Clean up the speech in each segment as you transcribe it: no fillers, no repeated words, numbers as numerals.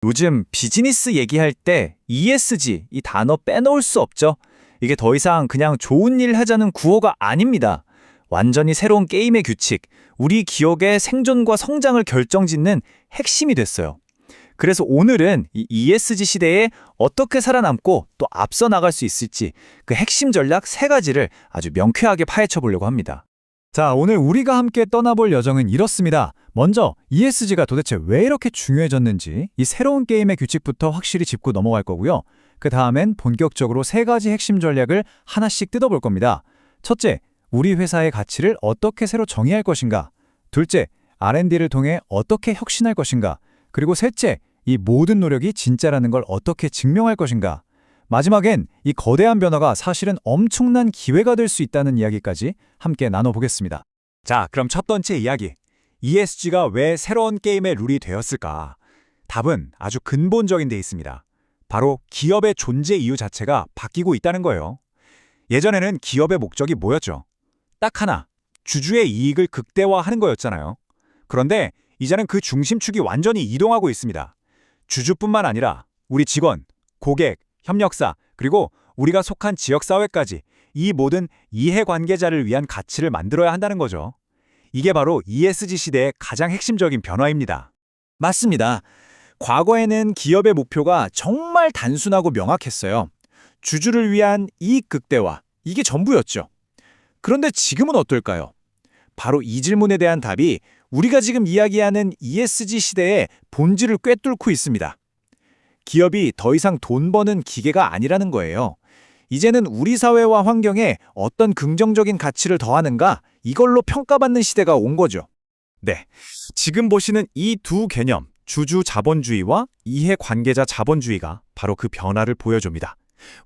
요즘 비즈니스 얘기할 때 ESG 이 단어 빼놓을 수 없죠. 이게 더 이상 그냥 좋은 일 하자는 구호가 아닙니다. 완전히 새로운 게임의 규칙, 우리 기업의 생존과 성장을 결정짓는 핵심이 됐어요. 그래서 오늘은 이 ESG 시대에 어떻게 살아남고 또 앞서 나갈 수 있을지 그 핵심 전략 세 가지를 아주 명쾌하게 파헤쳐 보려고 합니다. 자, 오늘 우리가 함께 떠나볼 여정은 이렇습니다. 먼저 ESG가 도대체 왜 이렇게 중요해졌는지 이 새로운 게임의 규칙부터 확실히 짚고 넘어갈 거고요. 그 다음엔 본격적으로 세 가지 핵심 전략을 하나씩 뜯어볼 겁니다. 첫째, 우리 회사의 가치를 어떻게 새로 정의할 것인가? 둘째, R&D를 통해 어떻게 혁신할 것인가? 그리고 셋째, 이 모든 노력이 진짜라는 걸 어떻게 증명할 것인가? 마지막엔 이 거대한 변화가 사실은 엄청난 기회가 될 수 있다는 이야기까지 함께 나눠보겠습니다. 자, 그럼 첫 번째 이야기. ESG가 왜 새로운 게임의 룰이 되었을까? 답은 아주 근본적인 데 있습니다. 바로 기업의 존재 이유 자체가 바뀌고 있다는 거예요. 예전에는 기업의 목적이 뭐였죠? 딱 하나, 주주의 이익을 극대화하는 거였잖아요. 그런데 이제는 그 중심축이 완전히 이동하고 있습니다. 주주뿐만 아니라 우리 직원, 고객, 협력사, 그리고 우리가 속한 지역사회까지 이 모든 이해관계자를 위한 가치를 만들어야 한다는 거죠. 이게 바로 ESG 시대의 가장 핵심적인 변화입니다. 맞습니다. 과거에는 기업의 목표가 정말 단순하고 명확했어요. 주주를 위한 이익 극대화, 이게 전부였죠. 그런데 지금은 어떨까요? 바로 이 질문에 대한 답이 우리가 지금 이야기하는 ESG 시대의 본질을 꿰뚫고 있습니다. 기업이 더 이상 돈 버는 기계가 아니라는 거예요. 이제는 우리 사회와 환경에 어떤 긍정적인 가치를 더하는가, 이걸로 평가받는 시대가 온 거죠. 네, 지금 보시는 이 두 개념, 주주 자본주의와 이해관계자 자본주의가 바로 그 변화를 보여줍니다.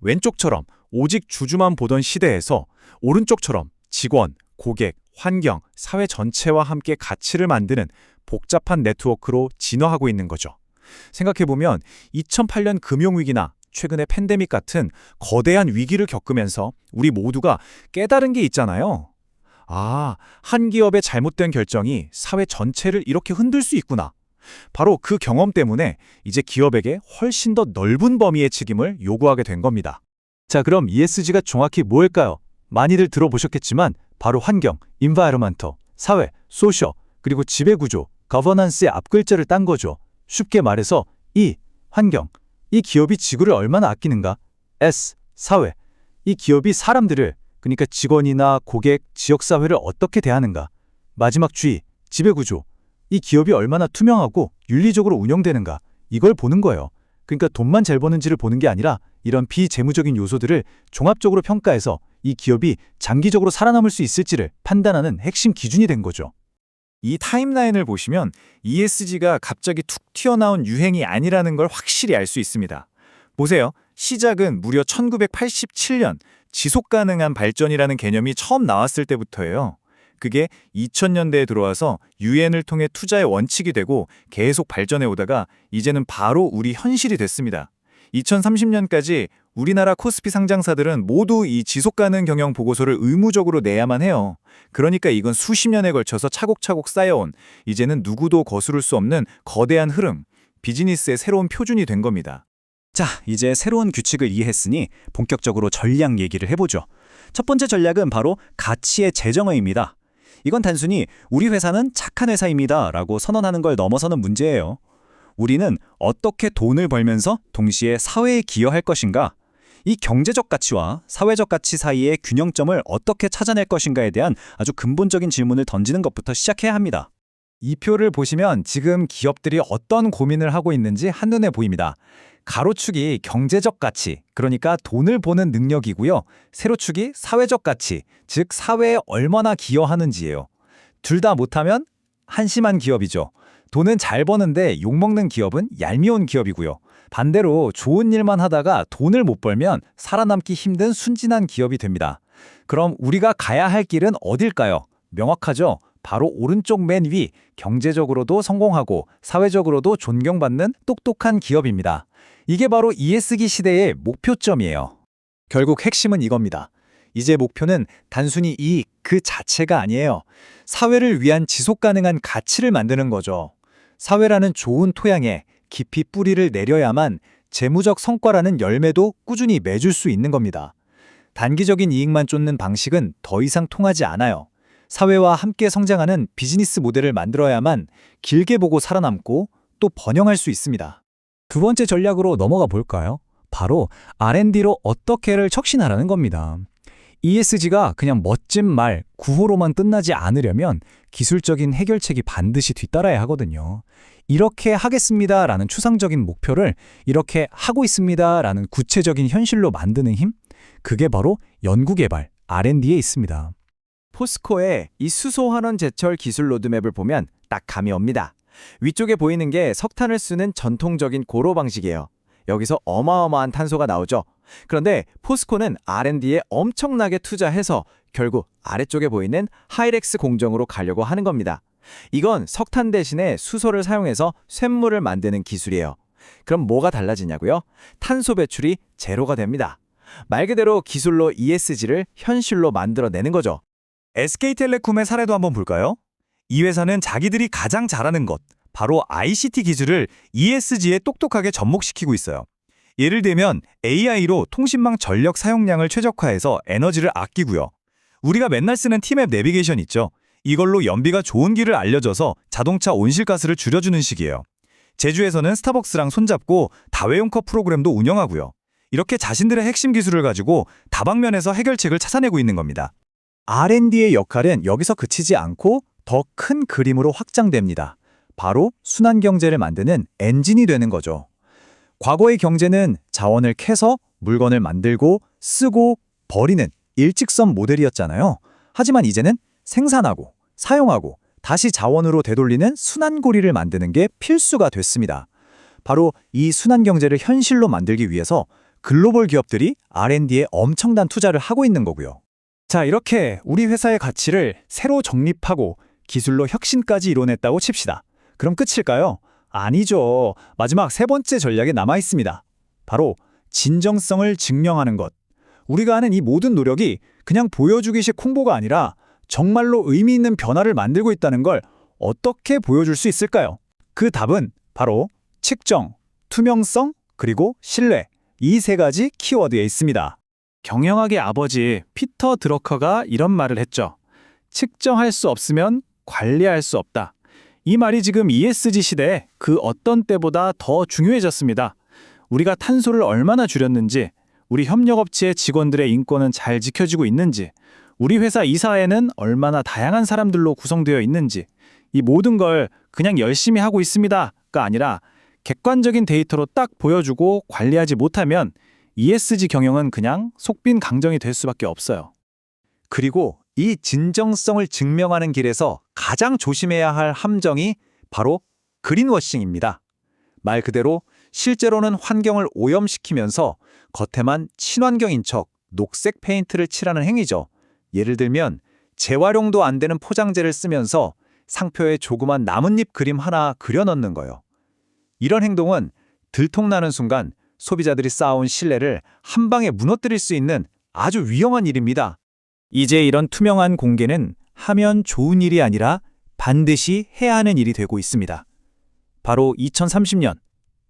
왼쪽처럼 오직 주주만 보던 시대에서 오른쪽처럼 직원, 고객, 환경, 사회 전체와 함께 가치를 만드는 복잡한 네트워크로 진화하고 있는 거죠. 생각해보면 2008년 금융위기나 최근의 팬데믹 같은 거대한 위기를 겪으면서 우리 모두가 깨달은 게 있잖아요. 아, 한 기업의 잘못된 결정이 사회 전체를 이렇게 흔들 수 있구나. 바로 그 경험 때문에 이제 기업에게 훨씬 더 넓은 범위의 책임을 요구하게 된 겁니다. 자, 그럼 ESG가 정확히 뭘까요? 많이들 들어보셨겠지만 바로 환경, environmental, 사회, social, 그리고 지배구조, governance의 앞글자를 딴 거죠. 쉽게 말해서 E, 환경, 이 기업이 지구를 얼마나 아끼는가? S, 사회, 이 기업이 사람들을, 그러니까 직원이나 고객, 지역사회를 어떻게 대하는가? 마지막 G, 지배구조, 이 기업이 얼마나 투명하고 윤리적으로 운영되는가? 이걸 보는 거예요. 그러니까 돈만 잘 버는지를 보는 게 아니라 이런 비재무적인 요소들을 종합적으로 평가해서 이 기업이 장기적으로 살아남을 수 있을지를 판단하는 핵심 기준이 된 거죠. 이 타임라인을 보시면 ESG가 갑자기 툭 튀어나온 유행이 아니라는 걸 확실히 알 수 있습니다. 보세요. 시작은 무려 1987년 지속가능한 발전이라는 개념이 처음 나왔을 때부터예요. 그게 2000년대에 들어와서 유엔을 통해 투자의 원칙이 되고 계속 발전해 오다가 이제는 바로 우리 현실이 됐습니다. 2030년까지 우리나라 코스피 상장사들은 모두 이 지속가능 경영 보고서를 의무적으로 내야만 해요. 그러니까 이건 수십 년에 걸쳐서 차곡차곡 쌓여온, 이제는 누구도 거스를 수 없는 거대한 흐름, 비즈니스의 새로운 표준이 된 겁니다. 자, 이제 새로운 규칙을 이해했으니 본격적으로 전략 얘기를 해보죠. 첫 번째 전략은 바로 가치의 재정의입니다. 이건 단순히 우리 회사는 착한 회사입니다 라고 선언하는 걸 넘어서는 문제예요. 우리는 어떻게 돈을 벌면서 동시에 사회에 기여할 것인가? 이 경제적 가치와 사회적 가치 사이의 균형점을 어떻게 찾아낼 것인가에 대한 아주 근본적인 질문을 던지는 것부터 시작해야 합니다. 이 표를 보시면 지금 기업들이 어떤 고민을 하고 있는지 한눈에 보입니다. 가로축이 경제적 가치, 그러니까 돈을 버는 능력이고요. 세로축이 사회적 가치, 즉 사회에 얼마나 기여하는지예요. 둘 다 못하면 한심한 기업이죠. 돈은 잘 버는데 욕먹는 기업은 얄미운 기업이고요. 반대로 좋은 일만 하다가 돈을 못 벌면 살아남기 힘든 순진한 기업이 됩니다. 그럼 우리가 가야 할 길은 어딜까요? 명확하죠? 바로 오른쪽 맨 위, 경제적으로도 성공하고 사회적으로도 존경받는 똑똑한 기업입니다. 이게 바로 ESG 시대의 목표점이에요. 결국 핵심은 이겁니다. 이제 목표는 단순히 이익 그 자체가 아니에요. 사회를 위한 지속가능한 가치를 만드는 거죠. 사회라는 좋은 토양에 깊이 뿌리를 내려야만 재무적 성과라는 열매도 꾸준히 맺을 수 있는 겁니다. 단기적인 이익만 쫓는 방식은 더 이상 통하지 않아요. 사회와 함께 성장하는 비즈니스 모델을 만들어야만 길게 보고 살아남고 또 번영할 수 있습니다. 두 번째 전략으로 넘어가 볼까요? 바로 R&D로 어떻게를 척신하라는 겁니다. ESG가 그냥 멋진 말, 구호로만 끝나지 않으려면 기술적인 해결책이 반드시 뒤따라야 하거든요. 이렇게 하겠습니다라는 추상적인 목표를 이렇게 하고 있습니다라는 구체적인 현실로 만드는 힘? 그게 바로 연구개발, R&D에 있습니다. 포스코의 이 수소환원 제철 기술 로드맵을 보면 딱 감이 옵니다. 위쪽에 보이는 게 석탄을 쓰는 전통적인 고로 방식이에요. 여기서 어마어마한 탄소가 나오죠. 그런데 포스코는 R&D에 엄청나게 투자해서 결국 아래쪽에 보이는 하이렉스 공정으로 가려고 하는 겁니다. 이건 석탄 대신에 수소를 사용해서 쇳물을 만드는 기술이에요. 그럼 뭐가 달라지냐고요? 탄소 배출이 제로가 됩니다. 말 그대로 기술로 ESG를 현실로 만들어내는 거죠. SK텔레콤의 사례도 한번 볼까요? 이 회사는 자기들이 가장 잘하는 것, 바로 ICT 기술을 ESG에 똑똑하게 접목시키고 있어요. 예를 들면 AI로 통신망 전력 사용량을 최적화해서 에너지를 아끼고요. 우리가 맨날 쓰는 티맵 내비게이션 있죠? 이걸로 연비가 좋은 길을 알려줘서 자동차 온실가스를 줄여주는 식이에요. 제주에서는 스타벅스랑 손잡고 다회용 컵 프로그램도 운영하고요. 이렇게 자신들의 핵심 기술을 가지고 다방면에서 해결책을 찾아내고 있는 겁니다. R&D의 역할은 여기서 그치지 않고 더 큰 그림으로 확장됩니다. 바로 순환경제를 만드는 엔진이 되는 거죠. 과거의 경제는 자원을 캐서 물건을 만들고 쓰고 버리는 일직선 모델이었잖아요. 하지만 이제는 생산하고 사용하고 다시 자원으로 되돌리는 순환고리를 만드는 게 필수가 됐습니다. 바로 이 순환경제를 현실로 만들기 위해서 글로벌 기업들이 R&D에 엄청난 투자를 하고 있는 거고요. 자, 이렇게 우리 회사의 가치를 새로 정립하고 기술로 혁신까지 이뤄냈다고 칩시다. 그럼 끝일까요? 아니죠. 마지막 세 번째 전략이 남아 있습니다. 바로 진정성을 증명하는 것. 우리가 하는 이 모든 노력이 그냥 보여주기식 홍보가 아니라 정말로 의미 있는 변화를 만들고 있다는 걸 어떻게 보여줄 수 있을까요? 그 답은 바로 측정, 투명성, 그리고 신뢰. 이 세 가지 키워드에 있습니다. 경영학의 아버지 피터 드러커가 이런 말을 했죠. 측정할 수 없으면 관리할 수 없다. 이 말이 지금 ESG 시대에 그 어떤 때보다 더 중요해졌습니다. 우리가 탄소를 얼마나 줄였는지, 우리 협력업체의 직원들의 인권은 잘 지켜지고 있는지, 우리 회사 이사회는 얼마나 다양한 사람들로 구성되어 있는지, 이 모든 걸 그냥 열심히 하고 있습니다가 아니라 객관적인 데이터로 딱 보여주고 관리하지 못하면 ESG 경영은 그냥 속빈 강정이 될 수밖에 없어요. 그리고 이 진정성을 증명하는 길에서 가장 조심해야 할 함정이 바로 그린워싱입니다. 말 그대로 실제로는 환경을 오염시키면서 겉에만 친환경인 척 녹색 페인트를 칠하는 행위죠. 예를 들면 재활용도 안 되는 포장재를 쓰면서 상표에 조그만 나뭇잎 그림 하나 그려 넣는 거예요. 이런 행동은 들통나는 순간 소비자들이 쌓아온 신뢰를 한 방에 무너뜨릴 수 있는 아주 위험한 일입니다. 이제 이런 투명한 공개는 하면 좋은 일이 아니라 반드시 해야 하는 일이 되고 있습니다. 바로 2030년,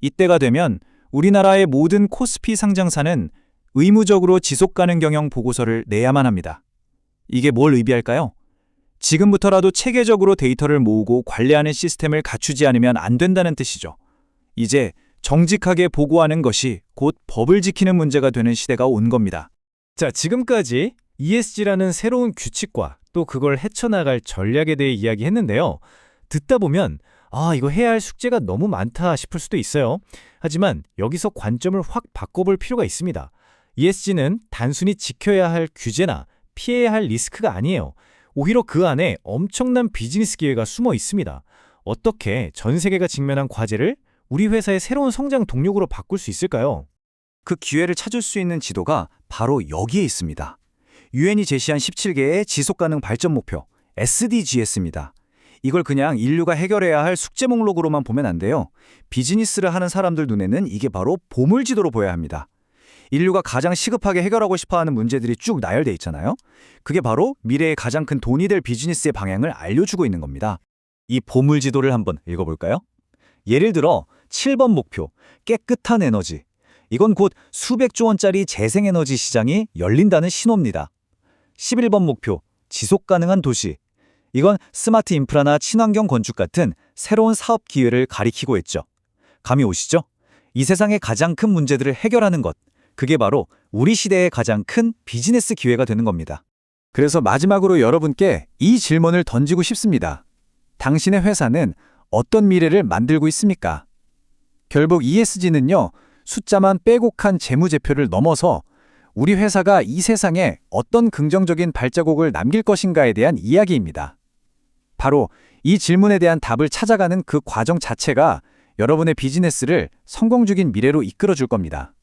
이때가 되면 우리나라의 모든 코스피 상장사는 의무적으로 지속가능 경영 보고서를 내야만 합니다. 이게 뭘 의미할까요? 지금부터라도 체계적으로 데이터를 모으고 관리하는 시스템을 갖추지 않으면 안 된다는 뜻이죠. 이제 정직하게 보고하는 것이 곧 법을 지키는 문제가 되는 시대가 온 겁니다. 자, 지금까지 ESG라는 새로운 규칙과 또 그걸 헤쳐나갈 전략에 대해 이야기했는데요. 듣다 보면 이거 해야 할 숙제가 너무 많다 싶을 수도 있어요. 하지만 여기서 관점을 확 바꿔볼 필요가 있습니다. ESG는 단순히 지켜야 할 규제나 피해야 할 리스크가 아니에요. 오히려 그 안에 엄청난 비즈니스 기회가 숨어 있습니다. 어떻게 전 세계가 직면한 과제를 우리 회사의 새로운 성장 동력으로 바꿀 수 있을까요? 그 기회를 찾을 수 있는 지도가 바로 여기에 있습니다. 유엔이 제시한 17개의 지속가능 발전 목표, SDGs입니다. 이걸 그냥 인류가 해결해야 할 숙제 목록으로만 보면 안 돼요. 비즈니스를 하는 사람들 눈에는 이게 바로 보물지도로 보여야 합니다. 인류가 가장 시급하게 해결하고 싶어하는 문제들이 쭉 나열돼 있잖아요. 그게 바로 미래의 가장 큰 돈이 될 비즈니스의 방향을 알려주고 있는 겁니다. 이 보물지도를 한번 읽어볼까요? 예를 들어 7번 목표, 깨끗한 에너지. 이건 곧 수백조 원짜리 재생에너지 시장이 열린다는 신호입니다. 11번 목표, 지속 가능한 도시. 이건 스마트 인프라나 친환경 건축 같은 새로운 사업 기회를 가리키고 있죠. 감이 오시죠? 이 세상의 가장 큰 문제들을 해결하는 것. 그게 바로 우리 시대의 가장 큰 비즈니스 기회가 되는 겁니다. 그래서 마지막으로 여러분께 이 질문을 던지고 싶습니다. 당신의 회사는 어떤 미래를 만들고 있습니까? 결국 ESG는요, 숫자만 빼곡한 재무제표를 넘어서 우리 회사가 이 세상에 어떤 긍정적인 발자국을 남길 것인가에 대한 이야기입니다. 바로 이 질문에 대한 답을 찾아가는 그 과정 자체가 여러분의 비즈니스를 성공적인 미래로 이끌어 줄 겁니다.